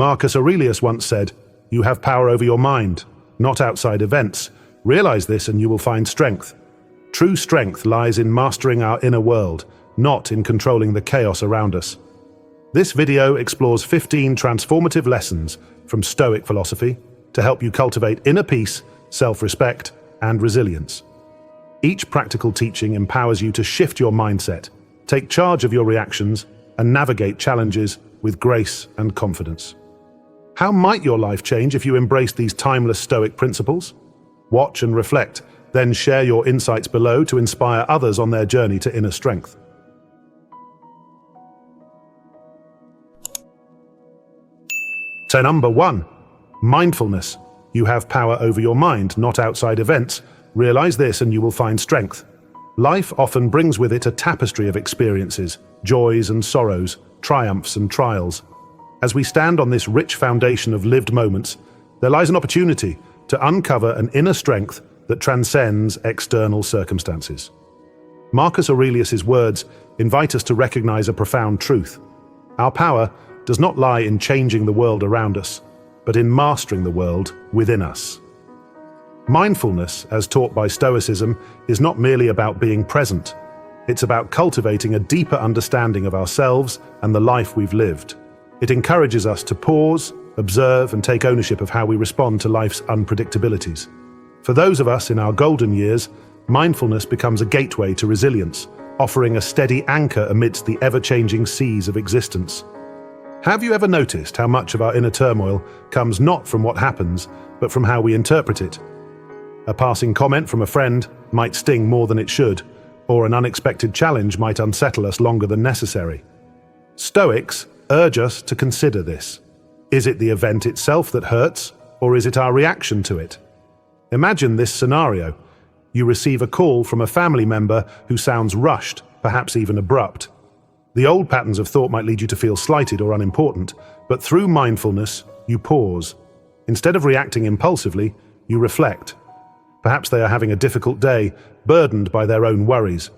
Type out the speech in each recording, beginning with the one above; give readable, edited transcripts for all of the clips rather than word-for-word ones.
Marcus Aurelius once said, "You have power over your mind, not outside events. Realize this and you will find strength." True strength lies in mastering our inner world, not in controlling the chaos around us. This video explores 15 transformative lessons from Stoic philosophy to help you cultivate inner peace, self-respect, and resilience. Each practical teaching empowers you to shift your mindset, take charge of your reactions, and navigate challenges with grace and confidence. How might your life change if you embraced these timeless Stoic principles? Watch and reflect, then share your insights below to inspire others on their journey to inner strength. So number 1, mindfulness. You have power over your mind, not outside events. Realize this and you will find strength. Life often brings with it a tapestry of experiences, joys and sorrows, triumphs and trials. As we stand on this rich foundation of lived moments, there lies an opportunity to uncover an inner strength that transcends external circumstances. Marcus Aurelius's words invite us to recognize a profound truth. Our power does not lie in changing the world around us, but in mastering the world within us. Mindfulness, as taught by Stoicism, is not merely about being present. It's about cultivating a deeper understanding of ourselves and the life we've lived. It encourages us to pause, observe, and take ownership of how we respond to life's unpredictabilities. For those of us in our golden years, mindfulness becomes a gateway to resilience, offering a steady anchor amidst the ever-changing seas of existence. Have you ever noticed how much of our inner turmoil comes not from what happens, but from how we interpret it? A passing comment from a friend might sting more than it should, or an unexpected challenge might unsettle us longer than necessary. Stoics urge us to consider this. Is it the event itself that hurts, or is it our reaction to it? Imagine this scenario. You receive a call from a family member who sounds rushed, perhaps even abrupt. The old patterns of thought might lead you to feel slighted or unimportant, but through mindfulness, you pause. Instead of reacting impulsively, you reflect. Perhaps they are having a difficult day, burdened by their own worries.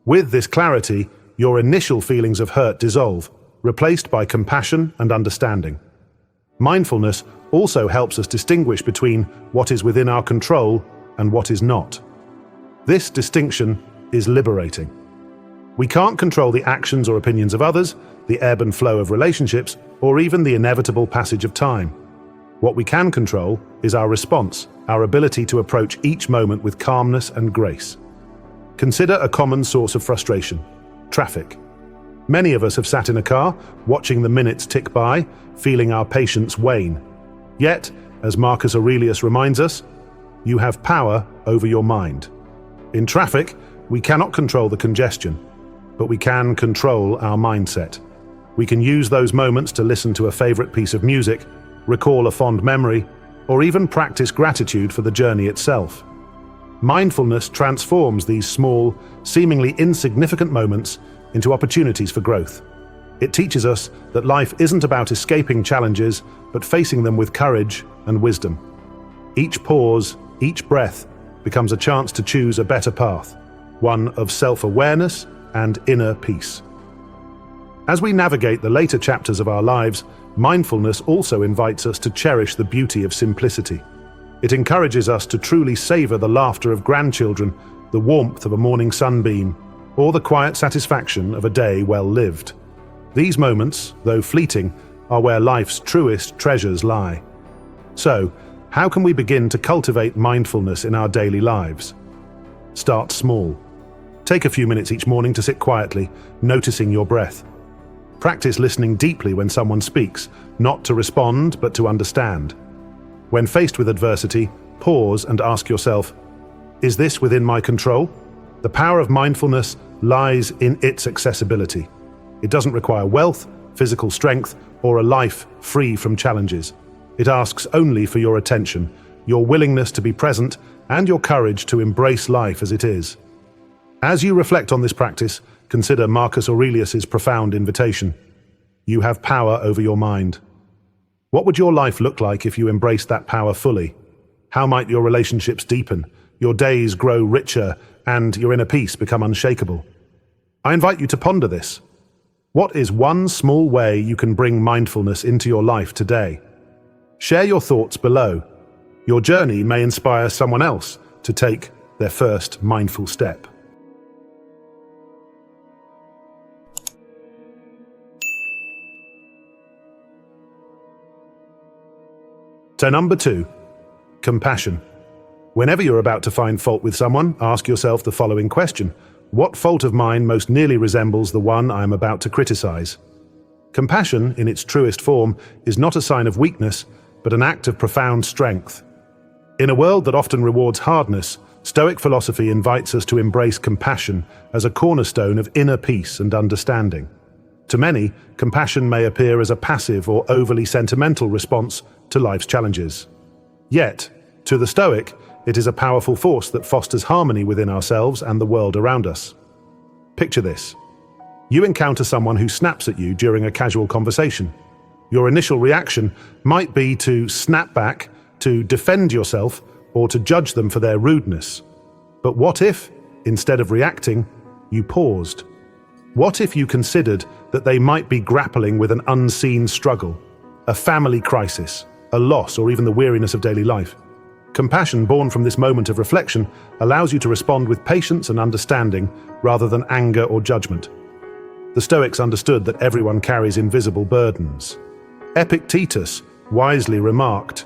With this clarity, your initial feelings of hurt dissolve, replaced by compassion and understanding. Mindfulness also helps us distinguish between what is within our control and what is not. This distinction is liberating. We can't control the actions or opinions of others, the ebb and flow of relationships, or even the inevitable passage of time. What we can control is our response, our ability to approach each moment with calmness and grace. Consider a common source of frustration: traffic. Many of us have sat in a car, watching the minutes tick by, feeling our patience wane. Yet, as Marcus Aurelius reminds us, you have power over your mind. In traffic, we cannot control the congestion, but we can control our mindset. We can use those moments to listen to a favorite piece of music, recall a fond memory, or even practice gratitude for the journey itself. Mindfulness transforms these small, seemingly insignificant moments into opportunities for growth. It teaches us that life isn't about escaping challenges, but facing them with courage and wisdom. Each pause, each breath, becomes a chance to choose a better path, one of self-awareness and inner peace. As we navigate the later chapters of our lives, mindfulness also invites us to cherish the beauty of simplicity. It encourages us to truly savor the laughter of grandchildren, the warmth of a morning sunbeam, or the quiet satisfaction of a day well lived. These moments, though fleeting, are where life's truest treasures lie. So, how can we begin to cultivate mindfulness in our daily lives? Start small. Take a few minutes each morning to sit quietly, noticing your breath. Practice listening deeply when someone speaks, not to respond, but to understand. When faced with adversity, pause and ask yourself, is this within my control? The power of mindfulness lies in its accessibility. It doesn't require wealth, physical strength, or a life free from challenges. It asks only for your attention, your willingness to be present, and your courage to embrace life as it is. As you reflect on this practice, consider Marcus Aurelius's profound invitation. You have power over your mind. What would your life look like if you embraced that power fully? How might your relationships deepen, your days grow richer, and your inner peace become unshakable? I invite you to ponder this. What is one small way you can bring mindfulness into your life today? Share your thoughts below. Your journey may inspire someone else to take their first mindful step. So number 2, compassion. Whenever you're about to find fault with someone, ask yourself the following question: what fault of mine most nearly resembles the one I am about to criticize? Compassion, in its truest form, is not a sign of weakness, but an act of profound strength. In a world that often rewards hardness, Stoic philosophy invites us to embrace compassion as a cornerstone of inner peace and understanding. To many, compassion may appear as a passive or overly sentimental response to life's challenges. Yet, to the Stoic, it is a powerful force that fosters harmony within ourselves and the world around us. Picture this. You encounter someone who snaps at you during a casual conversation. Your initial reaction might be to snap back, to defend yourself, or to judge them for their rudeness. But what if, instead of reacting, you paused? What if you considered that they might be grappling with an unseen struggle, a family crisis, a loss, or even the weariness of daily life? Compassion born from this moment of reflection allows you to respond with patience and understanding rather than anger or judgment. The Stoics understood that everyone carries invisible burdens. Epictetus wisely remarked,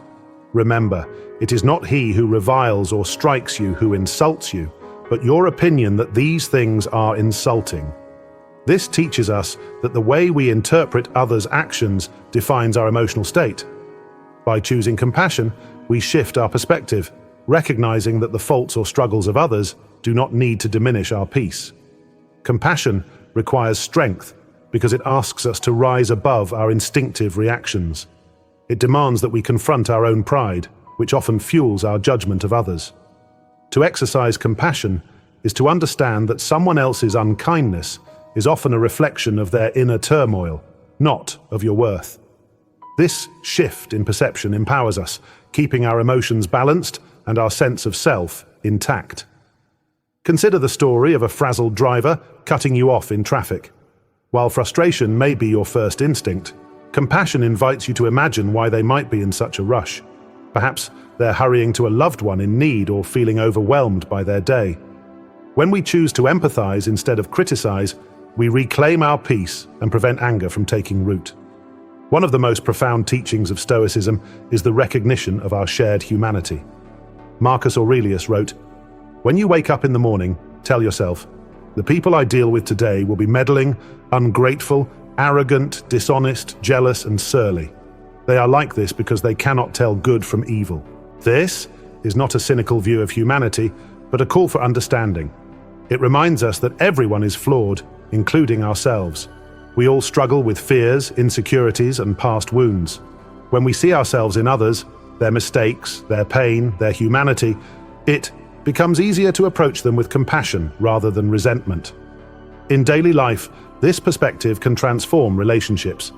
"Remember, it is not he who reviles or strikes you who insults you, but your opinion that these things are insulting." This teaches us that the way we interpret others' actions defines our emotional state. By choosing compassion, we shift our perspective, recognizing that the faults or struggles of others do not need to diminish our peace. Compassion requires strength because it asks us to rise above our instinctive reactions. It demands that we confront our own pride, which often fuels our judgment of others. To exercise compassion is to understand that someone else's unkindness is often a reflection of their inner turmoil, not of your worth. This shift in perception empowers us, keeping our emotions balanced and our sense of self intact. Consider the story of a frazzled driver cutting you off in traffic. While frustration may be your first instinct, compassion invites you to imagine why they might be in such a rush. Perhaps they're hurrying to a loved one in need or feeling overwhelmed by their day. When we choose to empathize instead of criticize, we reclaim our peace and prevent anger from taking root. One of the most profound teachings of Stoicism is the recognition of our shared humanity. Marcus Aurelius wrote, "When you wake up in the morning, tell yourself, the people I deal with today will be meddling, ungrateful, arrogant, dishonest, jealous, and surly. They are like this because they cannot tell good from evil." This is not a cynical view of humanity, but a call for understanding. It reminds us that everyone is flawed, including ourselves. We all struggle with fears, insecurities, and past wounds. When we see ourselves in others, their mistakes, their pain, their humanity, it becomes easier to approach them with compassion rather than resentment. In daily life, this perspective can transform relationships.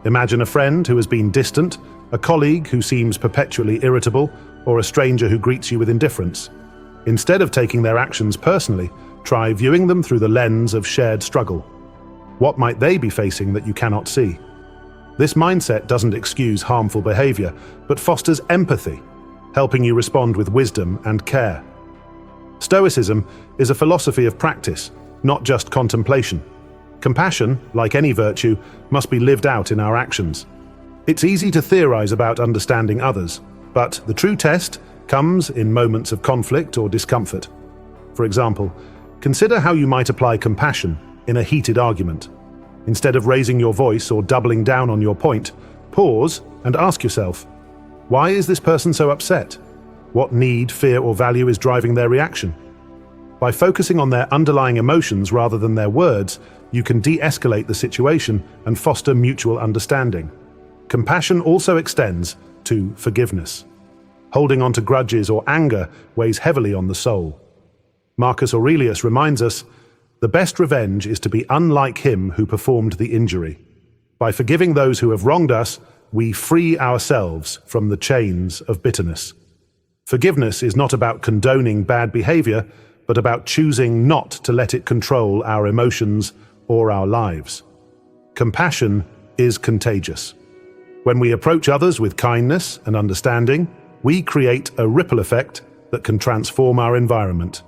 Imagine a friend who has been distant, a colleague who seems perpetually irritable, or a stranger who greets you with indifference. Instead of taking their actions personally, try viewing them through the lens of shared struggle. What might they be facing that you cannot see? This mindset doesn't excuse harmful behavior, but fosters empathy, helping you respond with wisdom and care. Stoicism is a philosophy of practice, not just contemplation. Compassion, like any virtue, must be lived out in our actions. It's easy to theorize about understanding others, but the true test comes in moments of conflict or discomfort. For example, consider how you might apply compassion in a heated argument. Instead of raising your voice or doubling down on your point, pause and ask yourself, why is this person so upset? What need, fear, or value is driving their reaction? By focusing on their underlying emotions rather than their words, you can de-escalate the situation and foster mutual understanding. Compassion also extends to forgiveness. Holding on to grudges or anger weighs heavily on the soul. Marcus Aurelius reminds us, the best revenge is to be unlike him who performed the injury. By forgiving those who have wronged us, we free ourselves from the chains of bitterness. Forgiveness is not about condoning bad behavior, but about choosing not to let it control our emotions or our lives. Compassion is contagious. When we approach others with kindness and understanding, we create a ripple effect that can transform our environment.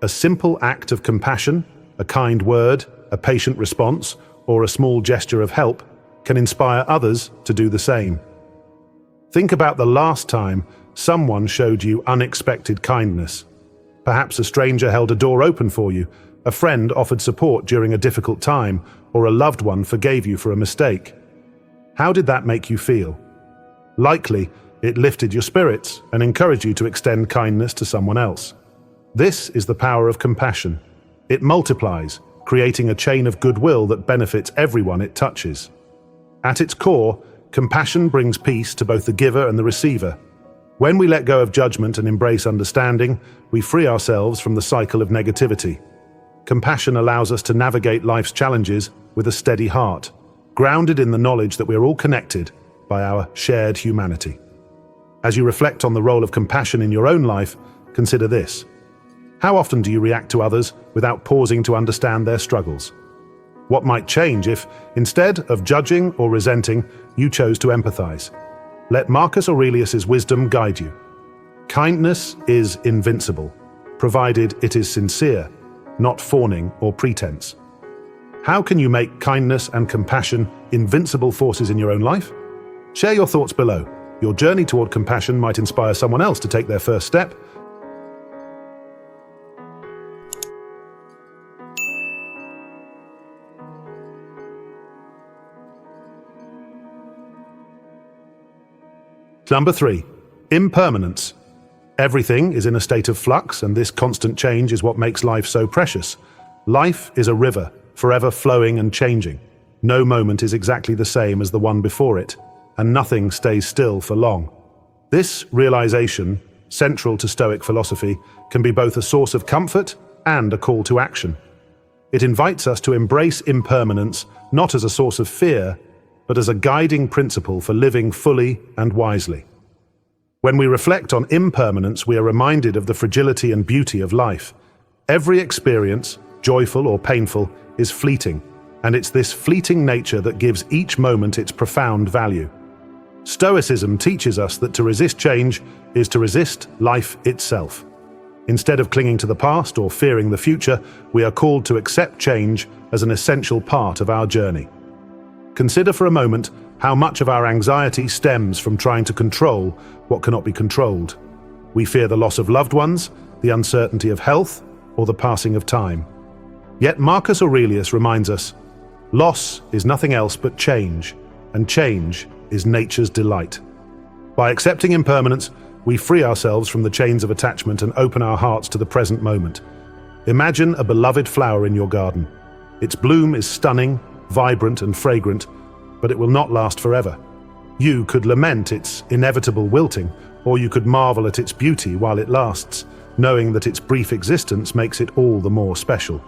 A simple act of compassion, a kind word, a patient response, or a small gesture of help can inspire others to do the same. Think about the last time someone showed you unexpected kindness. Perhaps a stranger held a door open for you, a friend offered support during a difficult time, or a loved one forgave you for a mistake. How did that make you feel? Likely, it lifted your spirits and encouraged you to extend kindness to someone else. This is the power of compassion. It multiplies, creating a chain of goodwill that benefits everyone it touches. At its core, compassion brings peace to both the giver and the receiver. When we let go of judgment and embrace understanding, we free ourselves from the cycle of negativity. Compassion allows us to navigate life's challenges with a steady heart, grounded in the knowledge that we're all connected by our shared humanity. As you reflect on the role of compassion in your own life, consider this. How often do you react to others without pausing to understand their struggles? What might change if, instead of judging or resenting, you chose to empathize? Let Marcus Aurelius's wisdom guide you. Kindness is invincible, provided it is sincere, not fawning or pretense. How can you make kindness and compassion invincible forces in your own life? Share your thoughts below. Your journey toward compassion might inspire someone else to take their first step. Number 3. Impermanence. Everything is in a state of flux, and this constant change is what makes life so precious. Life is a river, forever flowing and changing. No moment is exactly the same as the one before it, and nothing stays still for long. This realization, central to Stoic philosophy, can be both a source of comfort and a call to action. It invites us to embrace impermanence not as a source of fear, but as a guiding principle for living fully and wisely. When we reflect on impermanence, we are reminded of the fragility and beauty of life. Every experience, joyful or painful, is fleeting, and it's this fleeting nature that gives each moment its profound value. Stoicism teaches us that to resist change is to resist life itself. Instead of clinging to the past or fearing the future, we are called to accept change as an essential part of our journey. Consider for a moment how much of our anxiety stems from trying to control what cannot be controlled. We fear the loss of loved ones, the uncertainty of health, or the passing of time. Yet Marcus Aurelius reminds us, loss is nothing else but change, and change is nature's delight. By accepting impermanence, we free ourselves from the chains of attachment and open our hearts to the present moment. Imagine a beloved flower in your garden. Its bloom is stunning, vibrant and fragrant, but it will not last forever. You could lament its inevitable wilting, or you could marvel at its beauty while it lasts, knowing that its brief existence makes it all the more special.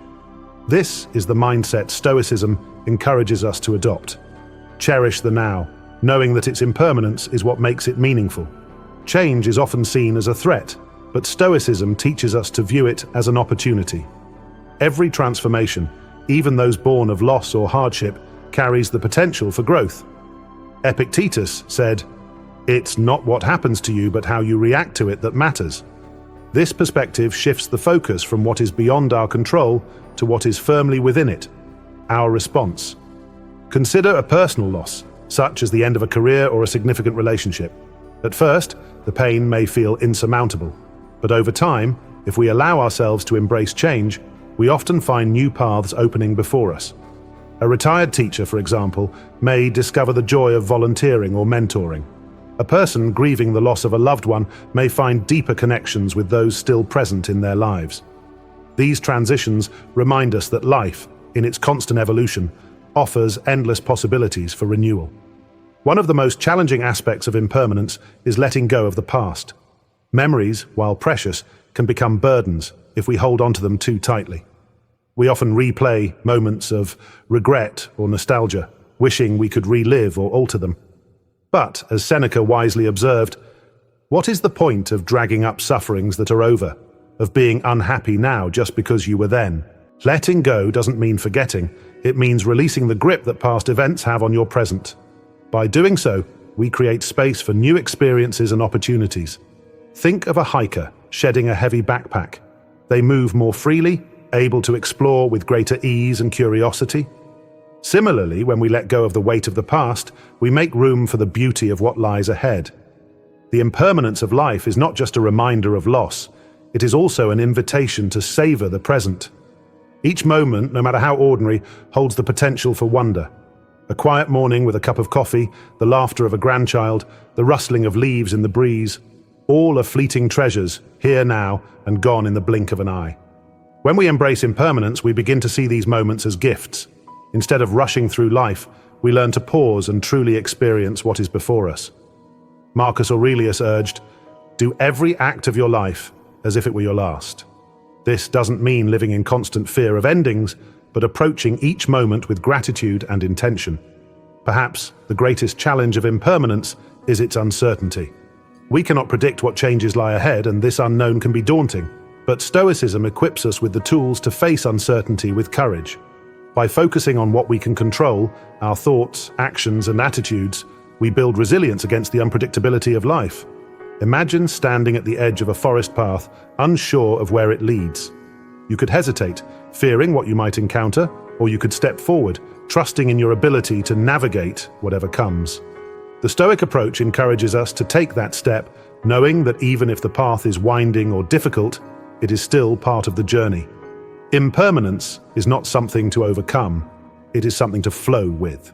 This is the mindset Stoicism encourages us to adopt. Cherish the now, knowing that its impermanence is what makes it meaningful. Change is often seen as a threat, but Stoicism teaches us to view it as an opportunity. Every transformation, even those born of loss or hardship, carries the potential for growth. Epictetus said, "It's not what happens to you but how you react to it that matters." This perspective shifts the focus from what is beyond our control to what is firmly within it, our response. Consider a personal loss, such as the end of a career or a significant relationship. At first, the pain may feel insurmountable, but over time, if we allow ourselves to embrace change, we often find new paths opening before us. A retired teacher, for example, may discover the joy of volunteering or mentoring. A person grieving the loss of a loved one may find deeper connections with those still present in their lives. These transitions remind us that life, in its constant evolution, offers endless possibilities for renewal. One of the most challenging aspects of impermanence is letting go of the past. Memories, while precious, can become burdens if we hold on to them too tightly. We often replay moments of regret or nostalgia, wishing we could relive or alter them. But, as Seneca wisely observed, what is the point of dragging up sufferings that are over, of being unhappy now just because you were then? Letting go doesn't mean forgetting, It means releasing the grip that past events have on your present. By doing so, we create space for new experiences and opportunities. Think of a hiker shedding a heavy backpack. They move more freely, able to explore with greater ease and curiosity. Similarly, when we let go of the weight of the past, we make room for the beauty of what lies ahead. The impermanence of life is not just a reminder of loss, it is also an invitation to savor the present. Each moment, no matter how ordinary, holds the potential for wonder. A quiet morning with a cup of coffee, the laughter of a grandchild, the rustling of leaves in the breeze, all are fleeting treasures, here now and gone in the blink of an eye. When we embrace impermanence, we begin to see these moments as gifts. Instead of rushing through life, we learn to pause and truly experience what is before us. Marcus Aurelius urged, "Do every act of your life as if it were your last." This doesn't mean living in constant fear of endings, but approaching each moment with gratitude and intention. Perhaps the greatest challenge of impermanence is its uncertainty. We cannot predict what changes lie ahead, and this unknown can be daunting. But Stoicism equips us with the tools to face uncertainty with courage. By focusing on what we can control, our thoughts, actions, and attitudes, we build resilience against the unpredictability of life. Imagine standing at the edge of a forest path, unsure of where it leads. You could hesitate, fearing what you might encounter, or you could step forward, trusting in your ability to navigate whatever comes. The Stoic approach encourages us to take that step, knowing that even if the path is winding or difficult, it is still part of the journey. Impermanence is not something to overcome, it is something to flow with.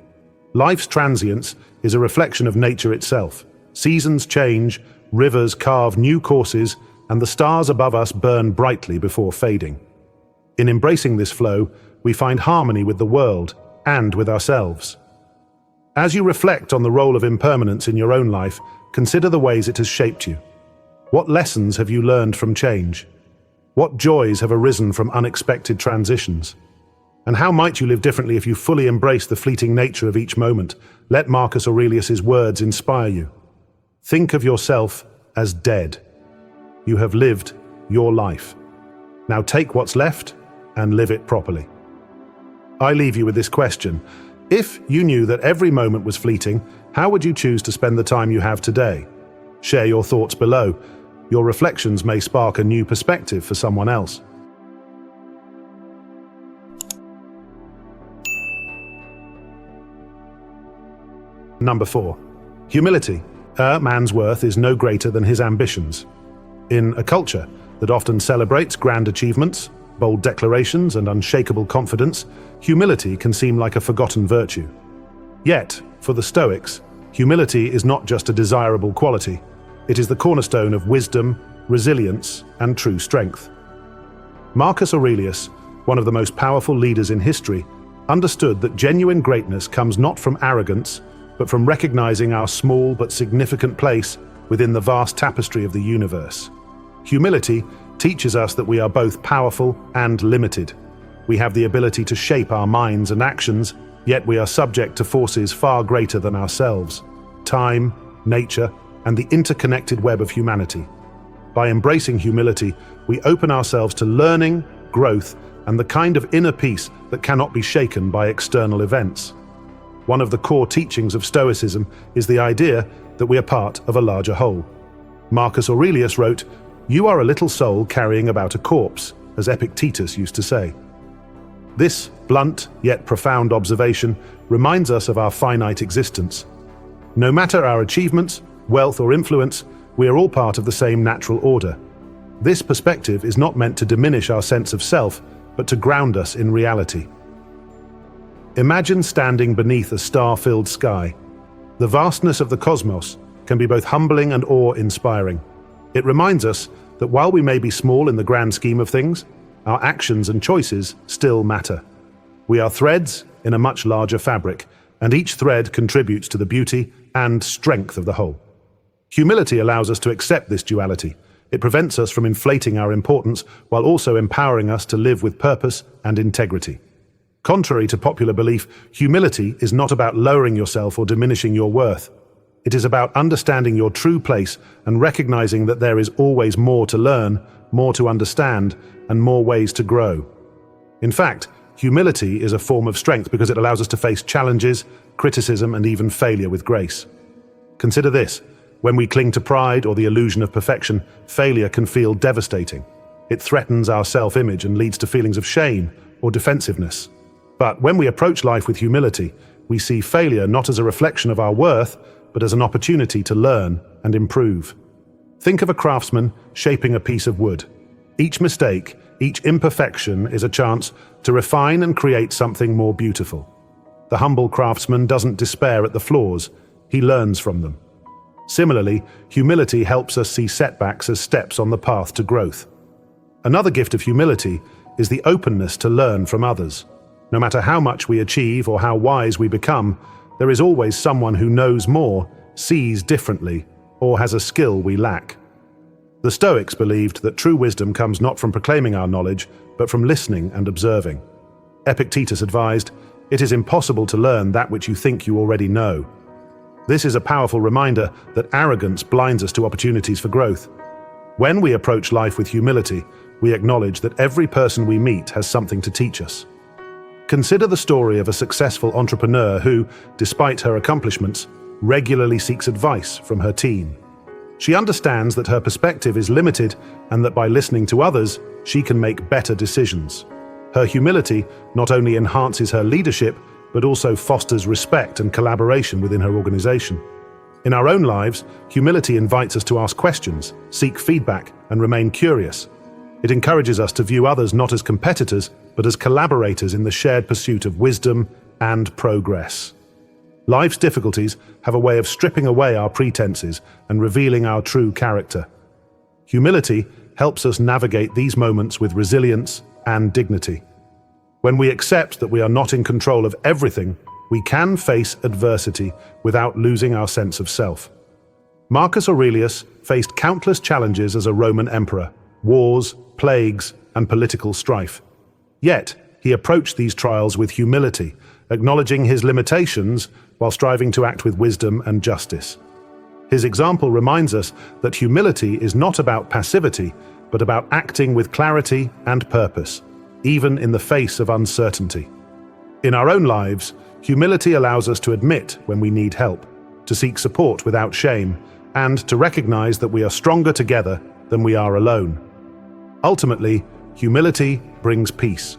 Life's transience is a reflection of nature itself. Seasons change, rivers carve new courses, and the stars above us burn brightly before fading. In embracing this flow, we find harmony with the world and with ourselves. As you reflect on the role of impermanence in your own life, consider the ways it has shaped you. What lessons have you learned from change? What joys have arisen from unexpected transitions? And how might you live differently if you fully embrace the fleeting nature of each moment? Let Marcus Aurelius's words inspire you. Think of yourself as dead. You have lived your life. Now take what's left and live it properly. I leave you with this question. If you knew that every moment was fleeting, how would you choose to spend the time you have today? Share your thoughts below. Your reflections may spark a new perspective for someone else. Number 4. Humility. A man's worth is no greater than his ambitions. In a culture that often celebrates grand achievements, bold declarations, and unshakable confidence, humility can seem like a forgotten virtue. Yet, for the Stoics, humility is not just a desirable quality. It is the cornerstone of wisdom, resilience, and true strength. Marcus Aurelius, one of the most powerful leaders in history, understood that genuine greatness comes not from arrogance, but from recognizing our small but significant place within the vast tapestry of the universe. Humility teaches us that we are both powerful and limited. We have the ability to shape our minds and actions, yet we are subject to forces far greater than ourselves: time, nature, and the interconnected web of humanity. By embracing humility, we open ourselves to learning, growth, and the kind of inner peace that cannot be shaken by external events. One of the core teachings of Stoicism is the idea that we are part of a larger whole. Marcus Aurelius wrote, "You are a little soul carrying about a corpse," as Epictetus used to say. This blunt yet profound observation reminds us of our finite existence. No matter our achievements, wealth, or influence, we are all part of the same natural order. This perspective is not meant to diminish our sense of self, but to ground us in reality. Imagine standing beneath a star-filled sky. The vastness of the cosmos can be both humbling and awe-inspiring. It reminds us that while we may be small in the grand scheme of things, our actions and choices still matter. We are threads in a much larger fabric, and each thread contributes to the beauty and strength of the whole. Humility allows us to accept this duality. It prevents us from inflating our importance while also empowering us to live with purpose and integrity. Contrary to popular belief, humility is not about lowering yourself or diminishing your worth. It is about understanding your true place and recognizing that there is always more to learn, more to understand, and more ways to grow. In fact, humility is a form of strength because it allows us to face challenges, criticism, and even failure with grace. Consider this: when we cling to pride or the illusion of perfection, failure can feel devastating. It threatens our self-image and leads to feelings of shame or defensiveness. But when we approach life with humility, we see failure not as a reflection of our worth, but as an opportunity to learn and improve. Think of a craftsman shaping a piece of wood. Each mistake, each imperfection is a chance to refine and create something more beautiful. The humble craftsman doesn't despair at the flaws, he learns from them. Similarly, humility helps us see setbacks as steps on the path to growth. Another gift of humility is the openness to learn from others. No matter how much we achieve or how wise we become, there is always someone who knows more, sees differently, or has a skill we lack. The Stoics believed that true wisdom comes not from proclaiming our knowledge, but from listening and observing. Epictetus advised, "It is impossible to learn that which you think you already know." This is a powerful reminder that arrogance blinds us to opportunities for growth. When we approach life with humility, we acknowledge that every person we meet has something to teach us. Consider the story of a successful entrepreneur who, despite her accomplishments, regularly seeks advice from her team. She understands that her perspective is limited and that by listening to others, she can make better decisions. Her humility not only enhances her leadership, but also fosters respect and collaboration within her organization. In our own lives, humility invites us to ask questions, seek feedback, and remain curious. It encourages us to view others not as competitors, but as collaborators in the shared pursuit of wisdom and progress. Life's difficulties have a way of stripping away our pretenses and revealing our true character. Humility helps us navigate these moments with resilience and dignity. When we accept that we are not in control of everything, we can face adversity without losing our sense of self. Marcus Aurelius faced countless challenges as a Roman emperor: wars, plagues, and political strife. Yet, he approached these trials with humility, acknowledging his limitations while striving to act with wisdom and justice. His example reminds us that humility is not about passivity, but about acting with clarity and purpose, even in the face of uncertainty. In our own lives, humility allows us to admit when we need help, to seek support without shame, and to recognize that we are stronger together than we are alone. Ultimately, humility brings peace.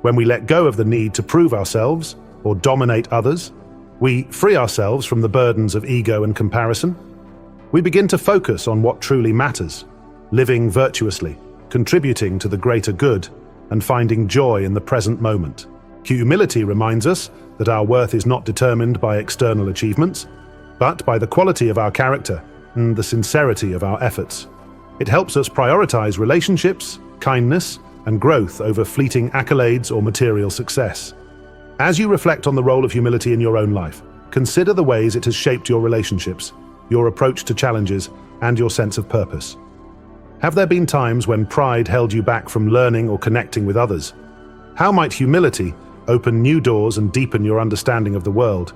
When we let go of the need to prove ourselves or dominate others, we free ourselves from the burdens of ego and comparison. We begin to focus on what truly matters, living virtuously, contributing to the greater good, and finding joy in the present moment. Humility reminds us that our worth is not determined by external achievements, but by the quality of our character and the sincerity of our efforts. It helps us prioritize relationships, kindness, and growth over fleeting accolades or material success. As you reflect on the role of humility in your own life, consider the ways it has shaped your relationships, your approach to challenges, and your sense of purpose. Have there been times when pride held you back from learning or connecting with others? How might humility open new doors and deepen your understanding of the world?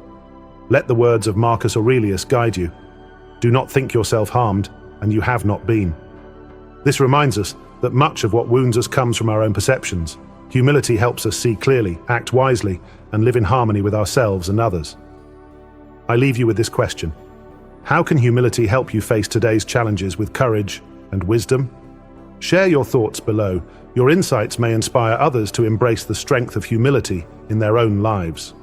Let the words of Marcus Aurelius guide you. Do not think yourself harmed, and you have not been. This reminds us that much of what wounds us comes from our own perceptions. Humility helps us see clearly, act wisely, and live in harmony with ourselves and others. I leave you with this question: how can humility help you face today's challenges with courage and wisdom? Share your thoughts below. Your insights may inspire others to embrace the strength of humility in their own lives.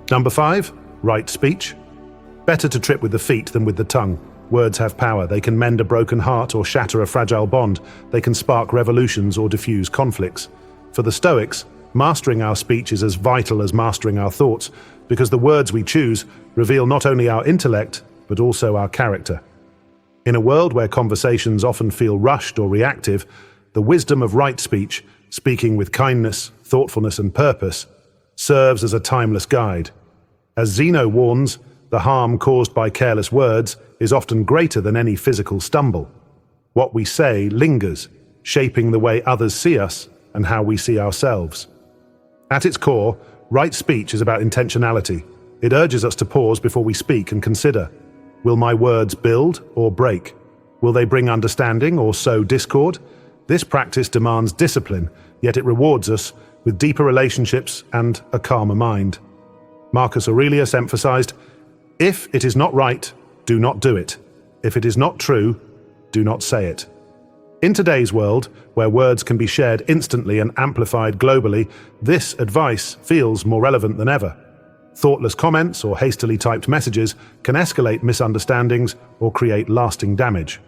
Number 5, right speech. Better to trip with the feet than with the tongue. Words have power. They can mend a broken heart or shatter a fragile bond. They can spark revolutions or diffuse conflicts. For the Stoics, mastering our speech is as vital as mastering our thoughts, because the words we choose reveal not only our intellect, but also our character. In a world where conversations often feel rushed or reactive, the wisdom of right speech, speaking with kindness, thoughtfulness, and purpose, serves as a timeless guide. As Zeno warns, the harm caused by careless words is often greater than any physical stumble. What we say lingers, shaping the way others see us and how we see ourselves. At its core, right speech is about intentionality. It urges us to pause before we speak and consider: will my words build or break? Will they bring understanding or sow discord? This practice demands discipline, yet it rewards us with deeper relationships and a calmer mind. Marcus Aurelius emphasized, "If it is not right, do not do it. If it is not true, do not say it." In today's world, where words can be shared instantly and amplified globally, this advice feels more relevant than ever. Thoughtless comments or hastily typed messages can escalate misunderstandings or create lasting damage.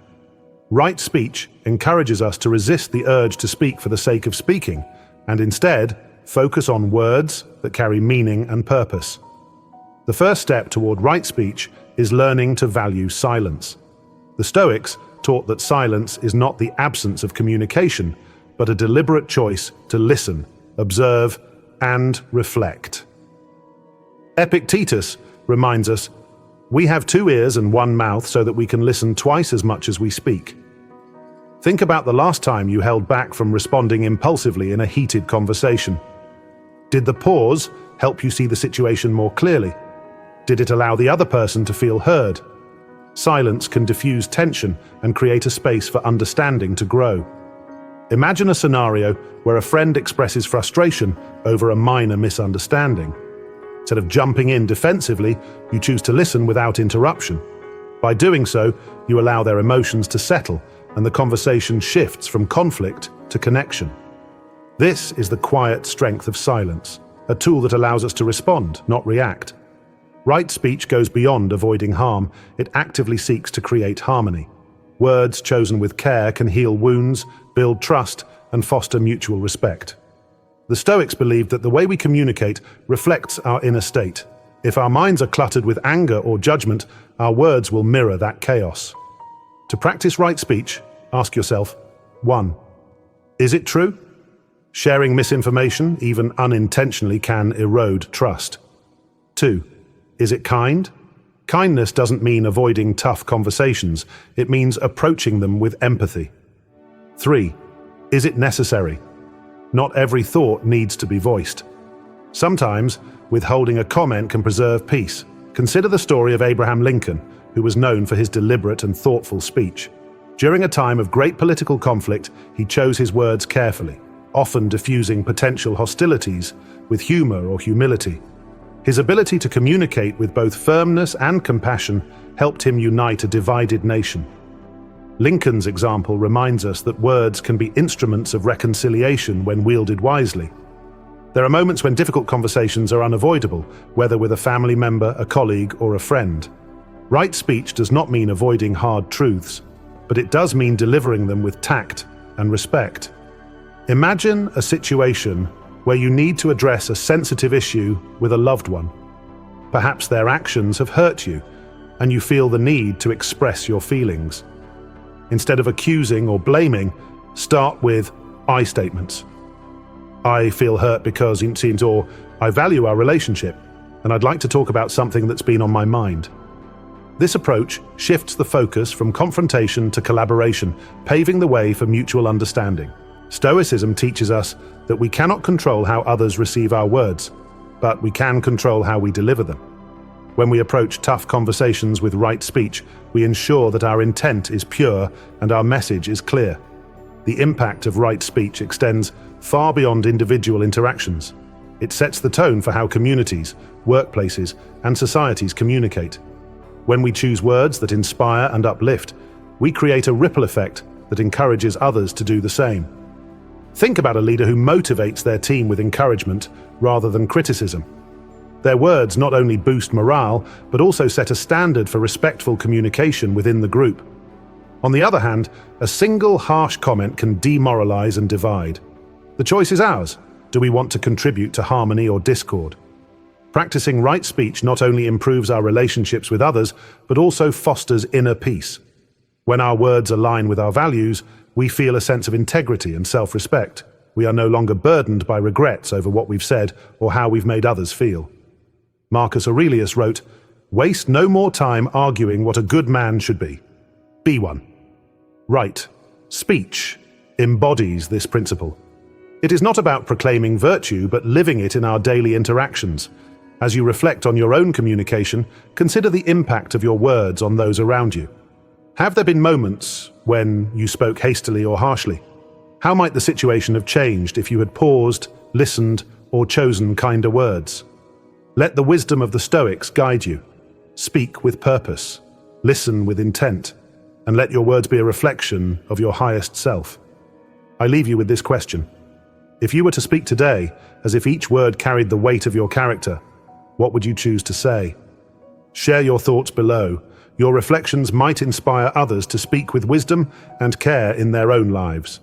Right speech encourages us to resist the urge to speak for the sake of speaking, and instead focus on words that carry meaning and purpose. The first step toward right speech is learning to value silence. The Stoics taught that silence is not the absence of communication, but a deliberate choice to listen, observe, and reflect. Epictetus reminds us, "We have 2 ears and 1 mouth so that we can listen twice as much as we speak." Think about the last time you held back from responding impulsively in a heated conversation. Did the pause help you see the situation more clearly? Did it allow the other person to feel heard? Silence can diffuse tension and create a space for understanding to grow. Imagine a scenario where a friend expresses frustration over a minor misunderstanding. Instead of jumping in defensively, you choose to listen without interruption. By doing so, you allow their emotions to settle, and the conversation shifts from conflict to connection. This is the quiet strength of silence, a tool that allows us to respond, not react. Right speech goes beyond avoiding harm. It actively seeks to create harmony. Words chosen with care can heal wounds, build trust, and foster mutual respect. The Stoics believed that the way we communicate reflects our inner state. If our minds are cluttered with anger or judgment, our words will mirror that chaos. To practice right speech, ask yourself, 1. Is it true? Sharing misinformation, even unintentionally, can erode trust. 2. Is it kind? Kindness doesn't mean avoiding tough conversations. It means approaching them with empathy. 3. Is it necessary? Not every thought needs to be voiced. Sometimes, withholding a comment can preserve peace. Consider the story of Abraham Lincoln, who was known for his deliberate and thoughtful speech. During a time of great political conflict, he chose his words carefully, often diffusing potential hostilities with humor or humility. His ability to communicate with both firmness and compassion helped him unite a divided nation. Lincoln's example reminds us that words can be instruments of reconciliation when wielded wisely. There are moments when difficult conversations are unavoidable, whether with a family member, a colleague, or a friend. Right speech does not mean avoiding hard truths, but it does mean delivering them with tact and respect. Imagine a situation where you need to address a sensitive issue with a loved one. Perhaps their actions have hurt you, and you feel the need to express your feelings. Instead of accusing or blaming, start with I statements. I feel hurt because it seems, or I value our relationship, and I'd like to talk about something that's been on my mind. This approach shifts the focus from confrontation to collaboration, paving the way for mutual understanding. Stoicism teaches us that we cannot control how others receive our words, but we can control how we deliver them. When we approach tough conversations with right speech, we ensure that our intent is pure and our message is clear. The impact of right speech extends far beyond individual interactions. It sets the tone for how communities, workplaces, and societies communicate. When we choose words that inspire and uplift, we create a ripple effect that encourages others to do the same. Think about a leader who motivates their team with encouragement rather than criticism. Their words not only boost morale, but also set a standard for respectful communication within the group. On the other hand, a single harsh comment can demoralize and divide. The choice is ours. Do we want to contribute to harmony or discord? Practicing right speech not only improves our relationships with others, but also fosters inner peace. When our words align with our values, we feel a sense of integrity and self-respect. We are no longer burdened by regrets over what we've said or how we've made others feel. Marcus Aurelius wrote, "Waste no more time arguing what a good man should be. Be one." Right speech embodies this principle. It is not about proclaiming virtue, but living it in our daily interactions. As you reflect on your own communication, consider the impact of your words on those around you. Have there been moments when you spoke hastily or harshly? How might the situation have changed if you had paused, listened, or chosen kinder words? Let the wisdom of the Stoics guide you. Speak with purpose, listen with intent, and let your words be a reflection of your highest self. I leave you with this question. If you were to speak today as if each word carried the weight of your character, what would you choose to say? Share your thoughts below. Your reflections might inspire others to speak with wisdom and care in their own lives.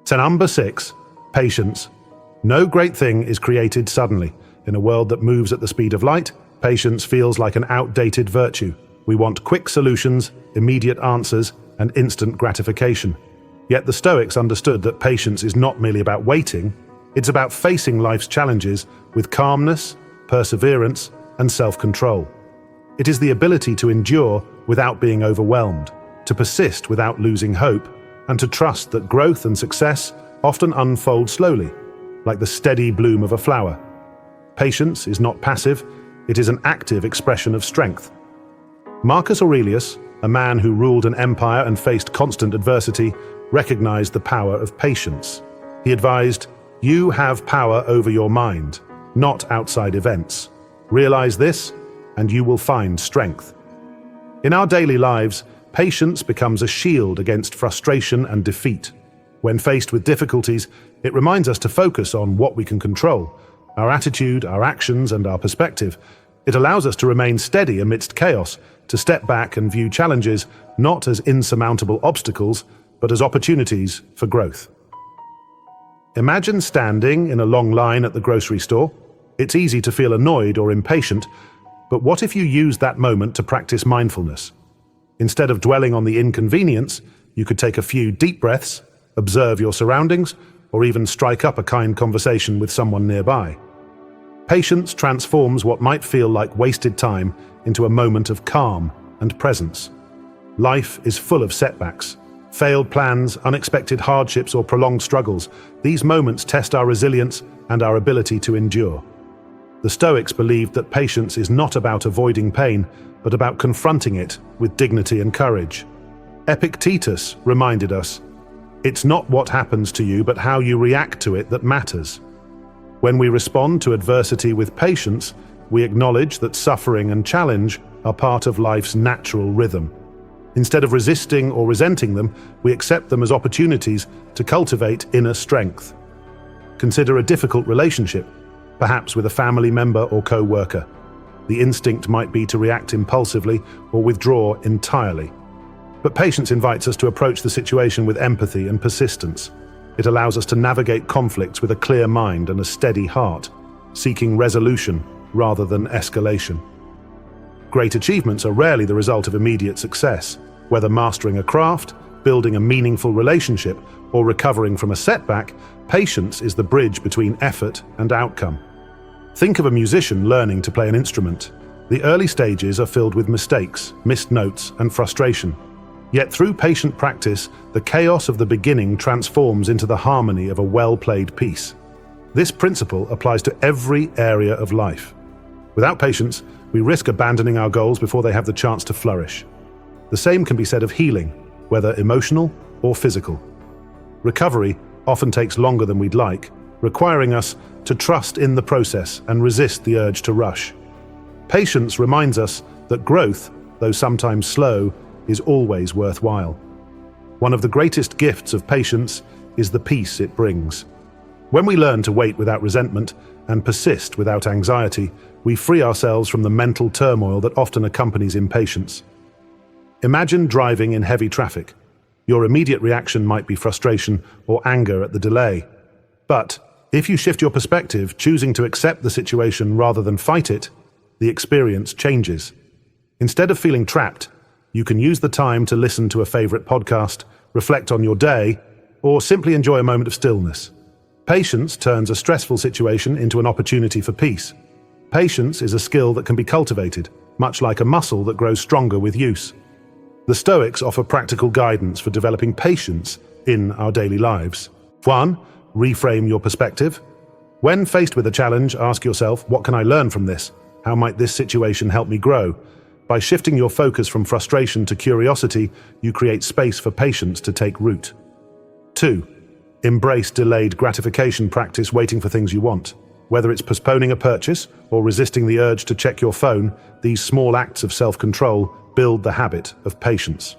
Number 6. Patience. No great thing is created suddenly. In a world that moves at the speed of light, patience feels like an outdated virtue. We want quick solutions, immediate answers, and instant gratification. Yet the Stoics understood that patience is not merely about waiting, it's about facing life's challenges with calmness, perseverance, and self-control. It is the ability to endure without being overwhelmed, to persist without losing hope, and to trust that growth and success often unfold slowly, like the steady bloom of a flower. Patience is not passive, it is an active expression of strength. Marcus Aurelius, a man who ruled an empire and faced constant adversity, recognized the power of patience. He advised, "You have power over your mind, not outside events. Realize this, and you will find strength." In our daily lives, patience becomes a shield against frustration and defeat. When faced with difficulties, it reminds us to focus on what we can control, our attitude, our actions, and our perspective. It allows us to remain steady amidst chaos, to step back and view challenges not as insurmountable obstacles, but as opportunities for growth. Imagine standing in a long line at the grocery store. It's easy to feel annoyed or impatient, but what if you used that moment to practice mindfulness? Instead of dwelling on the inconvenience, you could take a few deep breaths, observe your surroundings, or even strike up a kind conversation with someone nearby. Patience transforms what might feel like wasted time into a moment of calm and presence. Life is full of setbacks. Failed plans, unexpected hardships, or prolonged struggles. These moments test our resilience and our ability to endure. The Stoics believed that patience is not about avoiding pain, but about confronting it with dignity and courage. Epictetus reminded us, "It's not what happens to you, but how you react to it that matters." When we respond to adversity with patience, we acknowledge that suffering and challenge are part of life's natural rhythm. Instead of resisting or resenting them, we accept them as opportunities to cultivate inner strength. Consider a difficult relationship, perhaps with a family member or co-worker. The instinct might be to react impulsively or withdraw entirely. But patience invites us to approach the situation with empathy and persistence. It allows us to navigate conflicts with a clear mind and a steady heart, seeking resolution rather than escalation. Great achievements are rarely the result of immediate success. Whether mastering a craft, building a meaningful relationship, or recovering from a setback, patience is the bridge between effort and outcome. Think of a musician learning to play an instrument. The early stages are filled with mistakes, missed notes, and frustration. Yet through patient practice, the chaos of the beginning transforms into the harmony of a well-played piece. This principle applies to every area of life. Without patience, we risk abandoning our goals before they have the chance to flourish. The same can be said of healing, whether emotional or physical. Recovery often takes longer than we'd like, requiring us to trust in the process and resist the urge to rush. Patience reminds us that growth, though sometimes slow, is always worthwhile. One of the greatest gifts of patience is the peace it brings. When we learn to wait without resentment and persist without anxiety, we free ourselves from the mental turmoil that often accompanies impatience. Imagine driving in heavy traffic. Your immediate reaction might be frustration or anger at the delay. But if you shift your perspective, choosing to accept the situation rather than fight it, the experience changes. Instead of feeling trapped, you can use the time to listen to a favorite podcast, reflect on your day, or simply enjoy a moment of stillness. Patience turns a stressful situation into an opportunity for peace. Patience is a skill that can be cultivated, much like a muscle that grows stronger with use. The Stoics offer practical guidance for developing patience in our daily lives. 1. Reframe your perspective. When faced with a challenge, ask yourself, what can I learn from this? How might this situation help me grow? By shifting your focus from frustration to curiosity, you create space for patience to take root. 2. Embrace delayed gratification. Practice waiting for things you want. Whether it's postponing a purchase or resisting the urge to check your phone, these small acts of self-control build the habit of patience.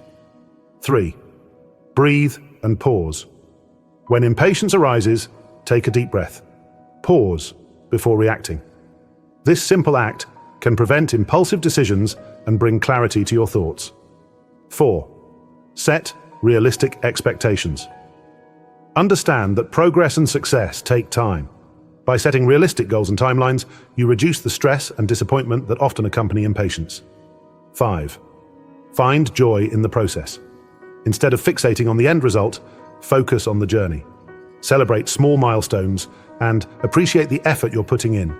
3. Breathe and pause. When impatience arises, take a deep breath. Pause before reacting. This simple act can prevent impulsive decisions and bring clarity to your thoughts. 4. Set realistic expectations. Understand that progress and success take time. By setting realistic goals and timelines, you reduce the stress and disappointment that often accompany impatience. 5. Find joy in the process. Instead of fixating on the end result, focus on the journey. Celebrate small milestones and appreciate the effort you're putting in.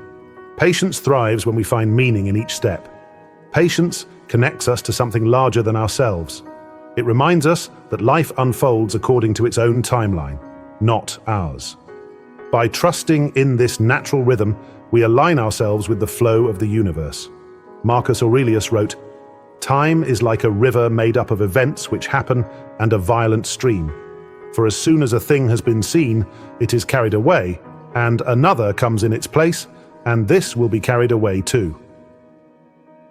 Patience thrives when we find meaning in each step. Patience connects us to something larger than ourselves. It reminds us that life unfolds according to its own timeline, not ours. By trusting in this natural rhythm, we align ourselves with the flow of the universe. Marcus Aurelius wrote, "Time is like a river made up of events which happen and a violent stream. For as soon as a thing has been seen, it is carried away, and another comes in its place, and this will be carried away too."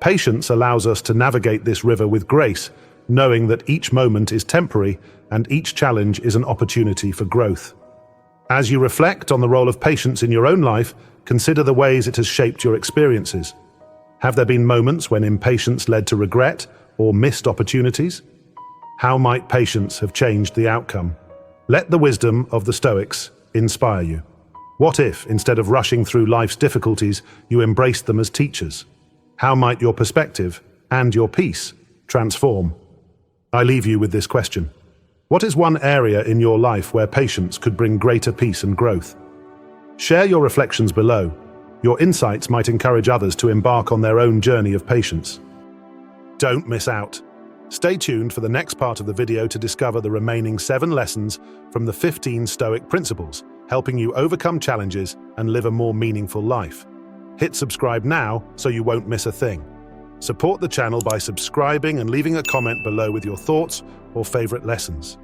Patience allows us to navigate this river with grace, knowing that each moment is temporary and each challenge is an opportunity for growth. As you reflect on the role of patience in your own life, consider the ways it has shaped your experiences. Have there been moments when impatience led to regret or missed opportunities? How might patience have changed the outcome? Let the wisdom of the Stoics inspire you. What if, instead of rushing through life's difficulties, you embraced them as teachers? How might your perspective and your peace transform? I leave you with this question. What is one area in your life where patience could bring greater peace and growth? Share your reflections below. Your insights might encourage others to embark on their own journey of patience. Don't miss out. Stay tuned for the next part of the video to discover the remaining 7 lessons from the 15 Stoic principles, helping you overcome challenges and live a more meaningful life. Hit subscribe now so you won't miss a thing. Support the channel by subscribing and leaving a comment below with your thoughts or favorite lessons.